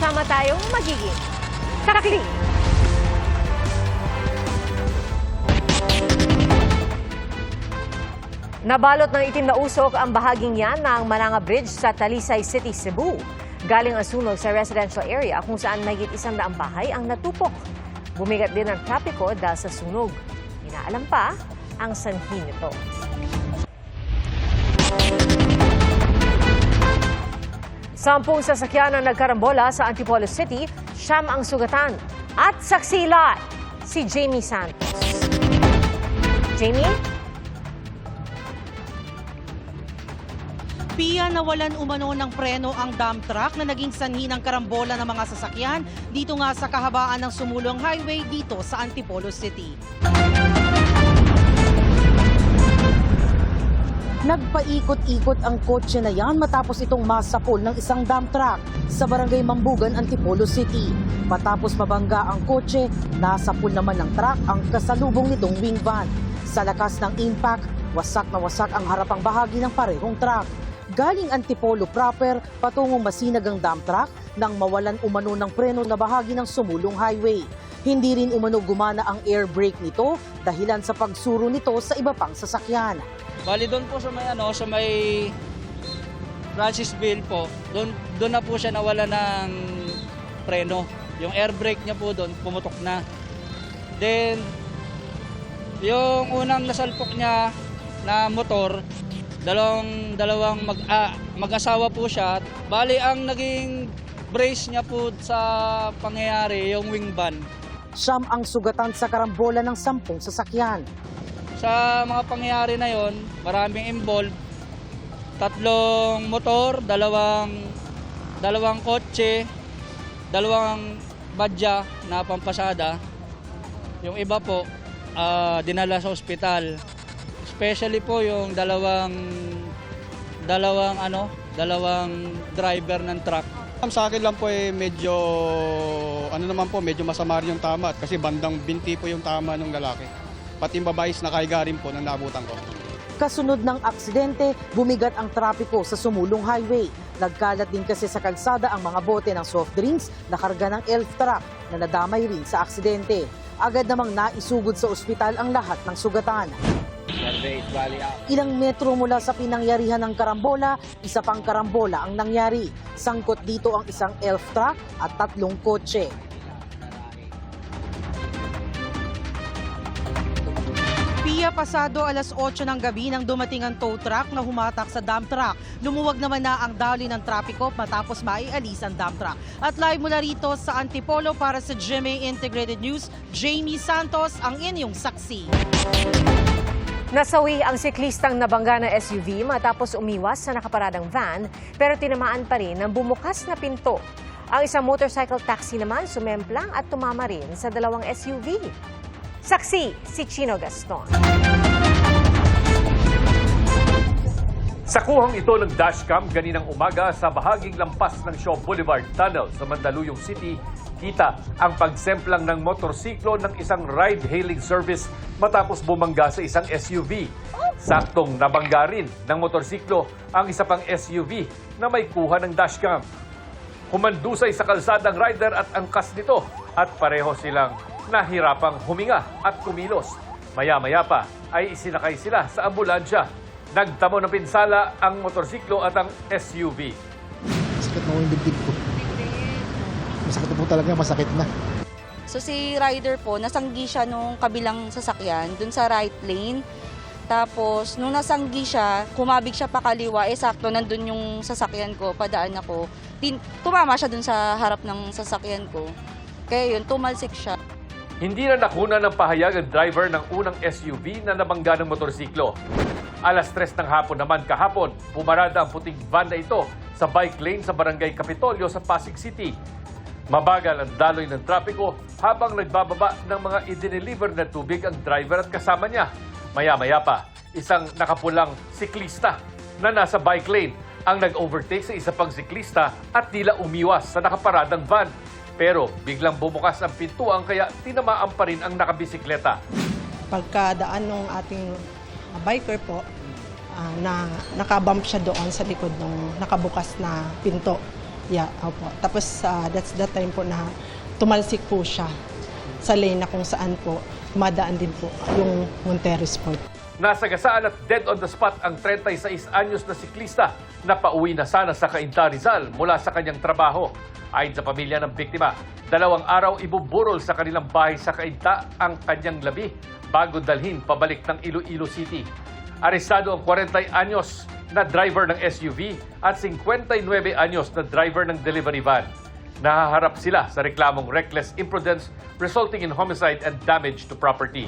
sama-sama tayong magiging karakli. Nabalot ng itim na usok ang bahaging yan ng Mananga Bridge sa Talisay City, Cebu. Galing ang sunog sa residential area kung saan mahigit 100 bahay ang natupok. Bumigat din ang trapiko dahil sa sunog. Inaalam pa ang sanhi nito. Sampung sasakyan ang nagkarambola sa Antipolo City, siyam ang sugatan. At saksi live, si Jamie Santos. Jamie? Pia, nawalan umano ng preno ang dump truck na naging sanhi ng karambola ng mga sasakyan dito nga sa kahabaan ng Sumulong Highway dito sa Antipolo City. Nagpaikot-ikot ang kotse na yan matapos itong masapol ng isang dump truck sa barangay Mambugan, Antipolo City. Matapos mabangga ang kotse, nasapol naman ng truck ang kasalubong nitong wing van. Sa lakas ng impact, wasak na wasak ang harapang bahagi ng parehong truck. Galing Antipolo proper patungong Masinagang dump truck nang mawalan umano ng preno na bahagi ng Sumulong Highway. Hindi rin umano gumana ang air brake nito dahilan sa pagsuro nito sa iba pang sasakyan. Bali doon po sa may Francisville po, doon na po siya nawala ng preno. Yung air brake niya po doon pumutok na. Then yung unang nasalpok niya na motor, dalawang mag-asawa po siya. Bali ang naging brace niya po sa pangyayari yung wing van. Siyam ang sugatan sa karambola ng 10 sasakyan. Sa mga pangyayari na yon, maraming involved. 3 motor, dalawang kotse, 2 badya na pampasada. Yung iba po dinala sa ospital. Especially po yung dalawang driver ng truck. Sa akin lang po medyo medyo masama rin yung tama kasi bandang binti po yung tama ng lalaki. Pati yung babae nakahiga rin po nang naabutan ko. Kasunod ng aksidente, bumigat ang trapiko sa Sumulong Highway. Nagkalat din kasi sa kalsada ang mga bote ng soft drinks na karga ng elf truck na nadamay rin sa aksidente. Agad namang naisugod sa ospital ang lahat ng sugatan. Ilang metro mula sa pinangyarihan ng karambola, isa pang karambola ang nangyari. Sangkot dito ang isang elf truck at 3 kotse. Pia, pasado alas 8 ng gabi nang dumating ang tow truck na humatak sa dump truck. Lumuwag naman na ang daloy ng trapiko matapos maialis ang dump truck. At live mula rito sa Antipolo para sa GMA Integrated News, Jamie Santos ang inyong saksi. Nasawi ang siklistang nabangga na SUV matapos umiwas sa nakaparadang van pero tinamaan pa rin ng bumukas na pinto. Ang isang motorcycle taxi naman sumemplang at tumama rin sa 2 SUV. Saksi si Chino Gaston. Sa kuhang ito ng dashcam ganinang umaga sa bahaging lampas ng Shaw Boulevard Tunnel sa Mandaluyong City, kita ang pagsemplang ng motorsiklo ng isang ride-hailing service matapos bumangga sa isang SUV. Saktong nabangga rin ng motorsiklo ang isa pang SUV na may kuha ng dashcam. Humandusay sa kalsadang rider at angkas nito at pareho silang nahirapang huminga at kumilos. Maya-maya pa ay isinakay sila sa ambulansya. Nagtamo ng pinsala ang motorsiklo at ang SUV. Masakit na yung dibdib ko. Masakit na po talaga, masakit na. So si rider po, nasanggi siya nung kabilang sasakyan, dun sa right lane. Tapos nung nasanggi siya, kumabig siya pakaliwa, sakto nandun yung sasakyan ko, padaan ako. Tumama siya dun sa harap ng sasakyan ko. Kaya yun, tumalsik siya. Hindi na nakuna ng pahayag ang driver ng unang SUV na nabangga ng motorsiklo. Alas 3 ng hapon naman kahapon, pumarada ang puting van na ito sa bike lane sa Barangay Kapitolyo sa Pasig City. Mabagal ang daloy ng trapiko habang nagbababa ng mga i-deliver na tubig ang driver at kasama niya. Maya-maya pa, isang nakapulang siklista na nasa bike lane ang nag-overtake sa isa pang siklista at tila umiwas sa nakaparadang van. Pero biglang bumukas ang pintuan kaya tinamaan pa rin ang nakabisikleta. Pagkadaan ng ating biker po, nakabump siya doon sa likod ng nakabukas na pinto. Yeah, opo. Tapos that's the time po na tumalsik po siya sa lane na kung saan po dumadaan din po yung Montero Sport. Nasagasaan at dead on the spot ang 36 anyos na siklista na pauwi na sana sa Cainta, Rizal mula sa kanyang trabaho. Ayon sa pamilya ng biktima, 2 araw ibuburol sa kanilang bahay sa Cainta ang kanyang labi bago dalhin pabalik ng Iloilo City. Arestado ang 40 anyos na driver ng SUV at 59 anyos na driver ng delivery van. Nahaharap sila sa reklamong reckless imprudence resulting in homicide and damage to property.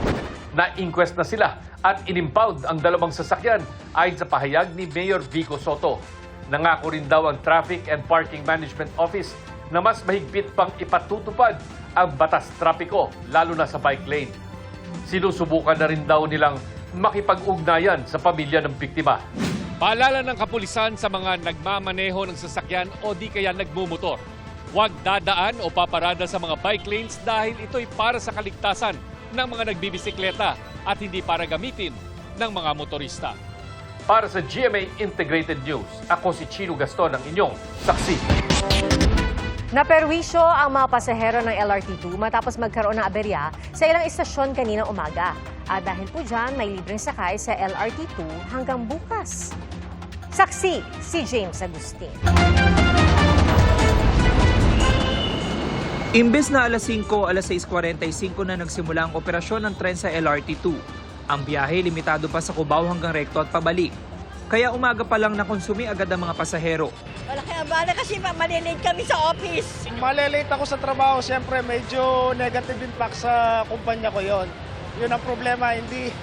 Na-inquest na sila at inimpound ang 2 sasakyan ayon sa pahayag ni Mayor Vico Soto. Nangako rin daw ang Traffic and Parking Management Office na mas mahigpit pang ipatutupad ang batas trapiko, lalo na sa bike lane. Sinusubukan na rin daw nilang makipag-ugnayan sa pamilya ng biktima. Paalala ng kapulisan sa mga nagmamaneho ng sasakyan o di kaya nagmumotor. Huwag dadaan o paparada sa mga bike lanes dahil ito'y para sa kaligtasan ng mga nagbibisikleta at hindi para gamitin ng mga motorista. Para sa GMA Integrated News, ako si Chino Gaston, ang inyong saksi. Naperwisyo ang mga pasahero ng LRT2 matapos magkaroon ng aberya sa ilang istasyon kaninang umaga. At dahil po dyan, may libreng sakay sa LRT2 hanggang bukas. Saksi, si James Agustin. Imbes na alas 5, alas 6:45 na nagsimula ang operasyon ng tren sa LRT2. Ang biyahe limitado pa sa Cubao hanggang Recto at pabalik. Kaya umaga pa lang nakonsumi agad ang mga pasahero. Malaki ang bala kasi malilate kami sa office. Malilate ako sa trabaho, siyempre medyo negative impact sa kumpanya ko yon. Yun ang problema, hindi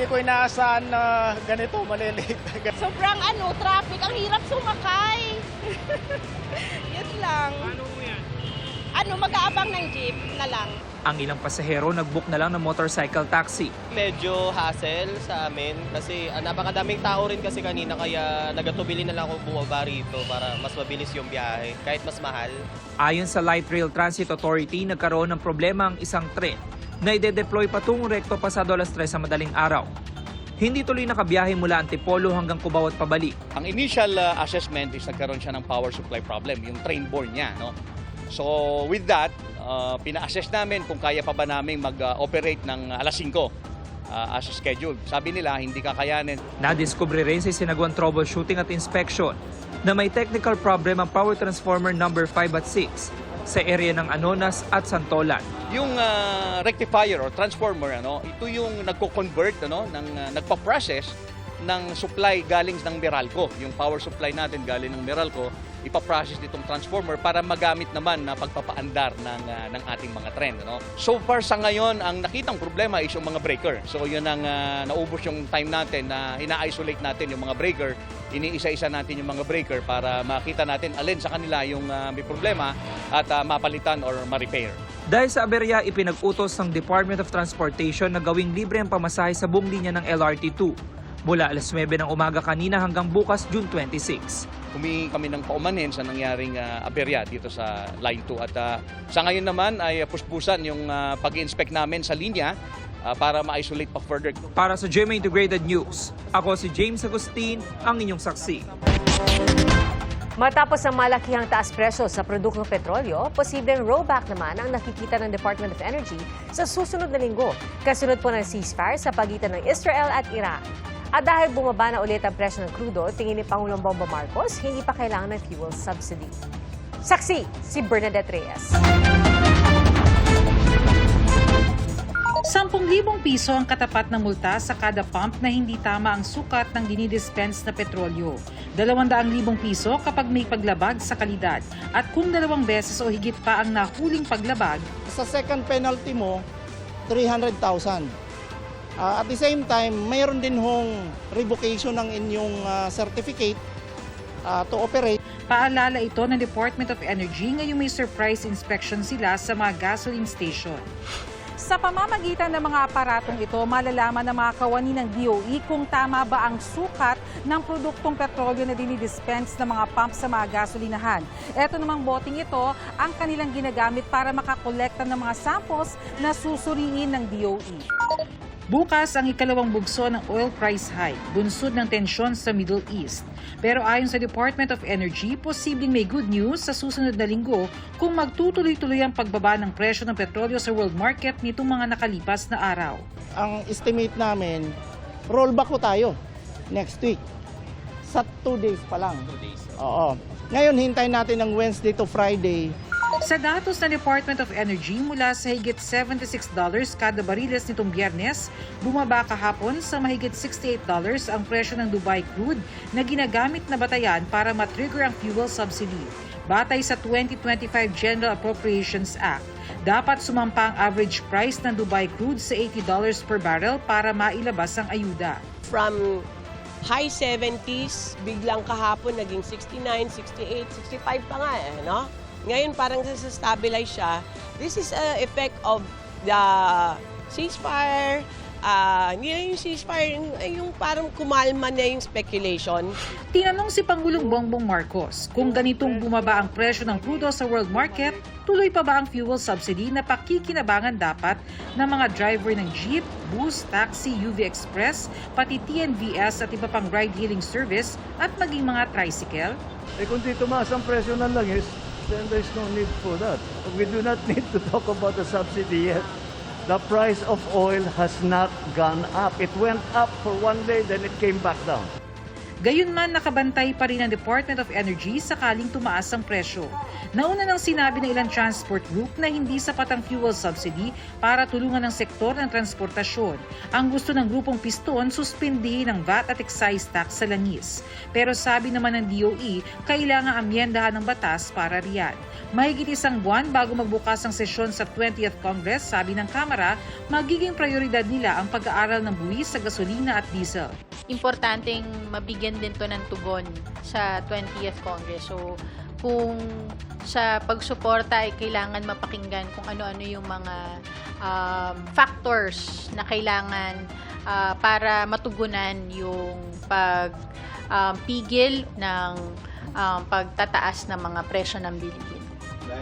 ko inaasahan na ganito, malilate. Sobrang traffic, ang hirap sumakay. Yun lang. Mag-aabang ng jeep na lang. Ang ilang pasahero nag-book na lang ng motorcycle taxi. Medyo hassle sa amin kasi napakadaming tao rin kasi kanina kaya nagatubili na lang ako bumaba rito para mas mabilis yung biyahe kahit mas mahal. Ayon sa Light Rail Transit Authority, nagkaroon ng problema ang isang tren na ide-deploy patungong Recto pasado alas 3 sa madaling araw. Hindi tuloy nakabiyahe mula Antipolo hanggang Cubao at pabalik. Ang initial assessment is nagkaroon siya ng power supply problem, yung train board niya. No? So with that, pina-assess namin kung kaya pa ba namin mag-operate ng alas 5 as scheduled. Sabi nila, hindi kakayanin. Nadiskubre rin sa sinagawang troubleshooting at inspection na may technical problem ang power transformer number 5 at 6 sa area ng Anonas at Santolan. Yung rectifier or transformer, ito yung nagko-convert, nagpa-process ng supply galing ng Meralco. Yung power supply natin galing ng Meralco, ipaprocess nitong transformer para magamit naman na pagpapaandar ng ating mga tren. So far sa ngayon, ang nakitang problema is yung mga breaker. So yun ang naubos yung time natin na ina-isolate natin yung mga breaker. Iniisa-isa natin yung mga breaker para makita natin alin sa kanila yung may problema at mapalitan or ma-repair. Dahil sa aberya, ipinag-utos ng Department of Transportation na gawing libre ang pamasahe sa buong linya ng LRT2 mula alas 9 ng umaga kanina hanggang bukas June 26. Humingi kami ng paumanhin sa nangyaring aberya dito sa Line 2 at sa ngayon naman ay puspusan yung pag-inspect namin sa linya para ma-isolate pa further. Para sa GMA Integrated News, ako si James Agustin, ang inyong saksi. Matapos ang malakihang taas presyo sa produktong petrolyo, posibleng rollback naman ang nakikita ng Department of Energy sa susunod na linggo. Kasunod po ng ceasefire sa pagitan ng Israel at Iran. At dahil bumaba na ulit ang presyo ng crudo, tingin ni Pangulong Bongbong Marcos, hindi pa kailangan ng fuel subsidy. Saksi, si Bernadette Reyes. 10,000 piso ang katapat na multa sa kada pump na hindi tama ang sukat ng dinidispense na petrolyo. 200,000 piso kapag may paglabag sa kalidad. At kung 2 beses o higit pa ang nahuling paglabag, Sa second penalty mo, 300,000. At the same time, mayroon din hong revocation ng inyong certificate to operate. paalala ito ng Department of Energy ngayong may surprise inspection sila sa mga gasoline station. Sa pamamagitan ng mga aparatong ito, malalaman ng mga kawani ng DOE kung tama ba ang sukat ng produktong petrolyo na dinidispense ng mga pump sa mga gasolinahan. Ito namang boting ito ang kanilang ginagamit para makakolekta ng mga samples na susuriin ng DOE. Bukas ang ikalawang bugso ng oil price hike, bunsod ng tensyon sa Middle East. Pero ayon sa Department of Energy, posibleng may good news sa susunod na linggo kung magtutuloy-tuloy ang pagbaba ng presyo ng petrolyo sa world market nitong mga nakalipas na araw. Ang estimate namin, rollback ko tayo next week. Sa 2 days pa lang. 2 days. Oo. Ngayon, hintayin natin ng Wednesday to Friday. Sa datos ng Department of Energy, mula sa higit $76 kada bariles nitong Biyernes, bumaba kahapon sa mahigit $68 ang presyo ng Dubai crude na ginagamit na batayan para matrigger ang fuel subsidy. Batay sa 2025 General Appropriations Act, dapat sumampa ang average price ng Dubai crude sa $80 per barrel para mailabas ang ayuda. From high 70s, biglang kahapon naging 69, 68, 65 pa nga no? Ngayon parang nasa-stabilize siya. This is an effect of the ceasefire. Hindi na yung ceasefire, yung parang kumalma na yung speculation. Tinanong si Pangulong Bongbong Marcos kung ganitong bumaba ang presyo ng crudo sa world market, tuloy pa ba ang fuel subsidy na pakikinabangan dapat ng mga driver ng jeep, bus, taxi, UV Express, pati TNVS at iba pang ride-hailing service at maging mga tricycle? Kung di tumaas ang presyo ng langis, then there's no need for that. We do not need to talk about the subsidy yet. The price of oil has not gone up. It went up for one day, then it came back down. Gayunman, nakabantay pa rin ang Department of Energy sakaling tumaas ang presyo. Nauna nang sinabi ng ilang transport group na hindi sapat ang fuel subsidy para tulungan ang sektor ng transportasyon. Ang gusto ng grupong Piston, suspindihin ang VAT at excise tax sa langis. Pero sabi naman ng DOE, kailangan amyendahan ng batas para riyan. Mahigit isang buwan bago magbukas ang sesyon sa 20th Congress, sabi ng Kamara, magiging prioridad nila ang pag-aaral ng buwis sa gasolina at diesel. Importanteng mabigyan din to ng tugon sa 20th Congress. So, kung sa pagsuporta ay kailangan mapakinggan kung ano-ano yung mga factors na kailangan para matugunan yung pagpigil ng pagtataas ng mga presyo ng bilihin.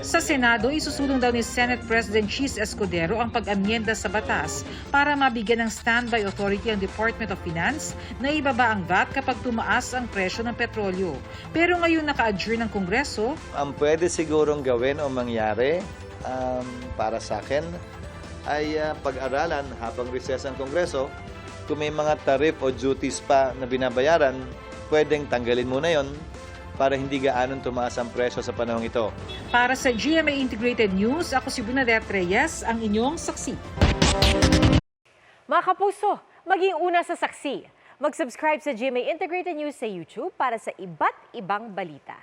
Sa Senado, isusulong daw ni Senate President Chis Escudero ang pag-amyenda sa batas para mabigyan ng standby authority ang Department of Finance na ibaba ang VAT kapag tumaas ang presyo ng petrolyo. Pero ngayon naka-adjourn ng Kongreso. Ang pwede sigurong gawin o mangyari para sa akin ay pag-aralan habang recess ang Kongreso. Kung may mga tariff o duties pa na binabayaran, pwedeng tanggalin muna yon para hindi gaanong tumaas ang presyo sa panahong ito. Para sa GMA Integrated News, ako si Bernadette Reyes, ang inyong saksi. Mga kapuso, maging una sa saksi. Mag-subscribe sa GMA Integrated News sa YouTube para sa iba't ibang balita.